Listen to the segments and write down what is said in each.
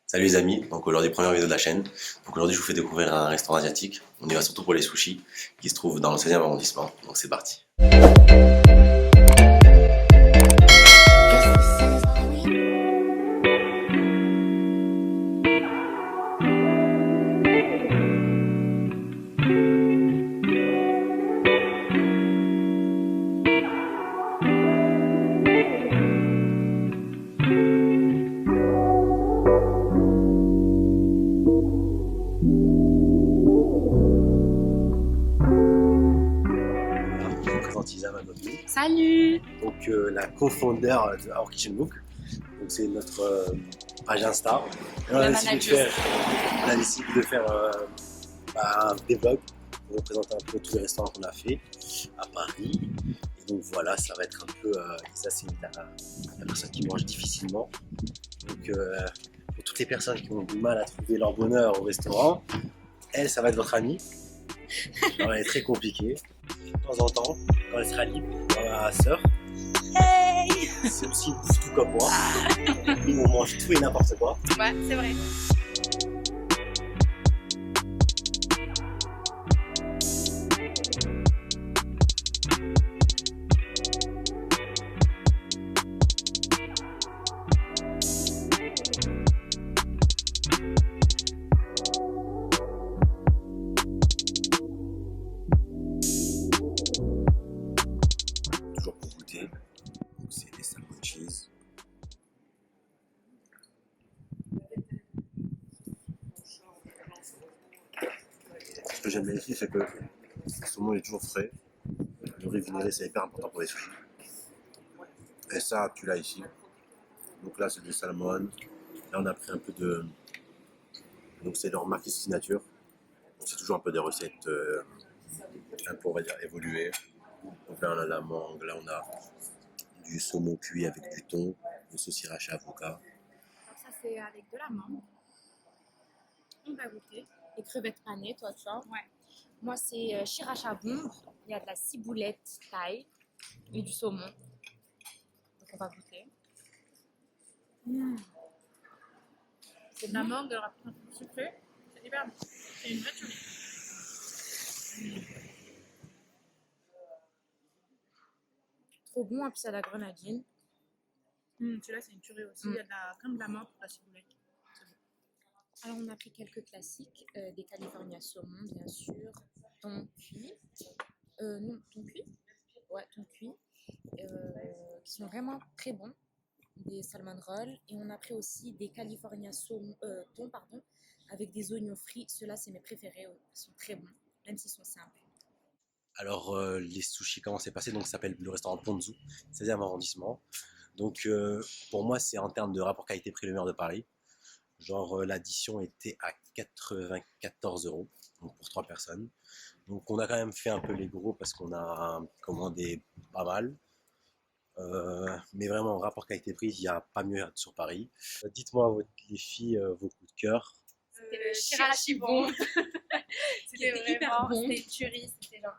Salut les amis, donc aujourd'hui première vidéo de la chaîne. Donc aujourd'hui je vous fais découvrir un restaurant asiatique. On y va surtout pour les sushis qui se trouvent dans le 16e arrondissement. Donc c'est parti. Je vous présente Isama Gobni, Salut! donc la co-founder de Our Kitchen Book. Donc c'est notre page Insta. Et on a décidé de faire des vlogs pour vous présenter un peu tous les restaurants qu'on a fait à Paris. Et donc voilà, ça va être un peu. Ça c'est la personne qui mange difficilement. Donc pour toutes les personnes qui ont du mal à trouver leur bonheur au restaurant, elle, ça va être votre amie. Alors, elle est très compliquée. De temps en temps, quand elle sera libre, ma sœur, Hey! c'est aussi une bouffe tout comme moi. Nous, on mange tout et n'importe quoi. Ouais, c'est vrai. Toujours pour goûter. Donc, c'est des salmon cheese. Ce que j'aime bien ici, c'est que le saumon est toujours frais. Le riz vinaigré, c'est hyper important pour les sushis. Et ça, tu l'as ici. Donc là, c'est du salmon. Là, on a pris un peu de. Donc, c'est leur marque signature. Donc, c'est toujours un peu des recettes un peu, on va dire, évoluées. Donc là, on a la mangue. Là, on a du saumon cuit avec du thon, une sauce sriracha avocat. Alors ça, c'est avec de la menthe. On va goûter. Les crevettes panées, toi, tu vois. Ouais. Moi, c'est sriracha bombe. Il y a de la ciboulette thaï et du saumon. Donc, on va goûter. C'est de la mangue, un peu sucré. C'est hyper bon. C'est une vraie tuerie. Trop bon, et puis c'est à la grenadine. Celui-là, c'est une tuerie aussi. Il y a comme de la menthe pour la ciboulette. Alors, on a pris quelques classiques, des California saumon, bien sûr, thon cuit, non, thon cuit, ouais, thon cuit, qui sont vraiment très bons, des salmon rolls, et on a pris aussi des California saumon, thon, pardon, avec des oignons frits. Ceux-là, c'est mes préférés, ils sont très bons, même s'ils sont simples. Alors, les sushis, comment c'est passé? Donc, ça s'appelle le restaurant Ponzu, 16e arrondissement. Donc, pour moi, c'est en termes de rapport qualité-prix le meilleur de Paris. Genre, l'addition était à 94 €, donc pour 3 personnes. Donc, on a quand même fait un peu les gros parce qu'on a commandé pas mal. Mais vraiment, en rapport qualité-prix, il n'y a pas mieux sur Paris. Dites-moi, les filles, vos coups de cœur. C'était le Shirashi bon, C'était hyper bon. C'était une tuerie. C'était genre.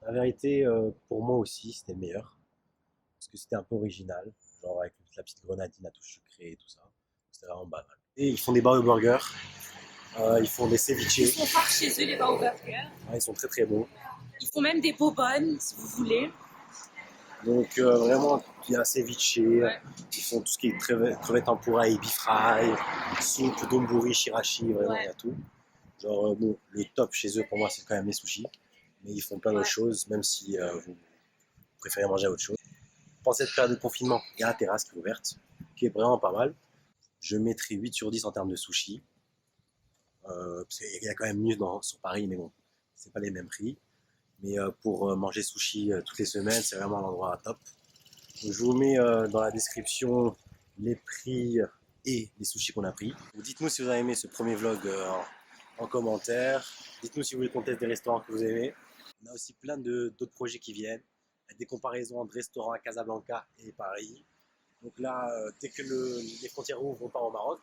La vérité, pour moi aussi, c'était le meilleur. Parce que c'était un peu original. Genre avec la petite grenadine à touche sucrée et tout ça. C'était vraiment pas mal. Et ils font des bao burgers. Ils font des ceviches. Ils sont forts chez eux, les bao burgers. Ouais, ils sont très très bons. Ils font même des bonbonnes, si vous voulez. Donc vraiment, il y a ceviche. Ouais. Ils font tout ce qui est crevettes tempura, ebi fry, soupe, donburi, shirashi, vraiment il y a tout. Genre bon, le top chez eux pour moi c'est quand même les sushis. Mais ils font plein d'autres choses, même si vous préférez manger autre chose. Pendant cette période de confinement, il y a la terrasse qui est ouverte, qui est vraiment pas mal. Je mettrai 8 sur 10 en termes de sushis. Il y a quand même mieux sur Paris, mais bon, c'est pas les mêmes prix. Mais pour manger sushi toutes les semaines, c'est vraiment l'endroit top. Donc, je vous mets dans la description les prix et les sushis qu'on a pris. Donc, dites-nous si vous avez aimé ce premier vlog en commentaire. Dites-nous si vous voulez qu'on teste des restaurants que vous aimez. On a aussi plein d'autres projets qui viennent. Des comparaisons entre restaurants à Casablanca et Paris. Donc là, dès que les frontières ouvrent, on part au Maroc.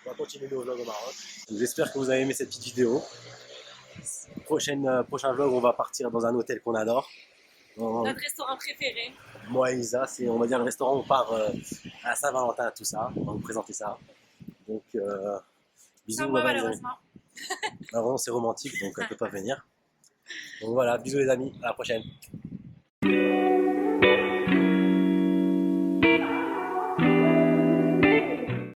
On va continuer nos vlogs au Maroc. J'espère que vous avez aimé cette petite vidéo. Prochain vlog, on va partir dans un hôtel qu'on adore. Notre restaurant préféré. Moi et Isa, c'est on va dire le restaurant où on part à Saint-Valentin, tout ça. On va vous présenter ça. Donc, bisous, Sans moi, bye bye, les amis. malheureusement. Malheureusement, c'est romantique, donc elle peut pas venir. Donc voilà, bisous les amis, à la prochaine.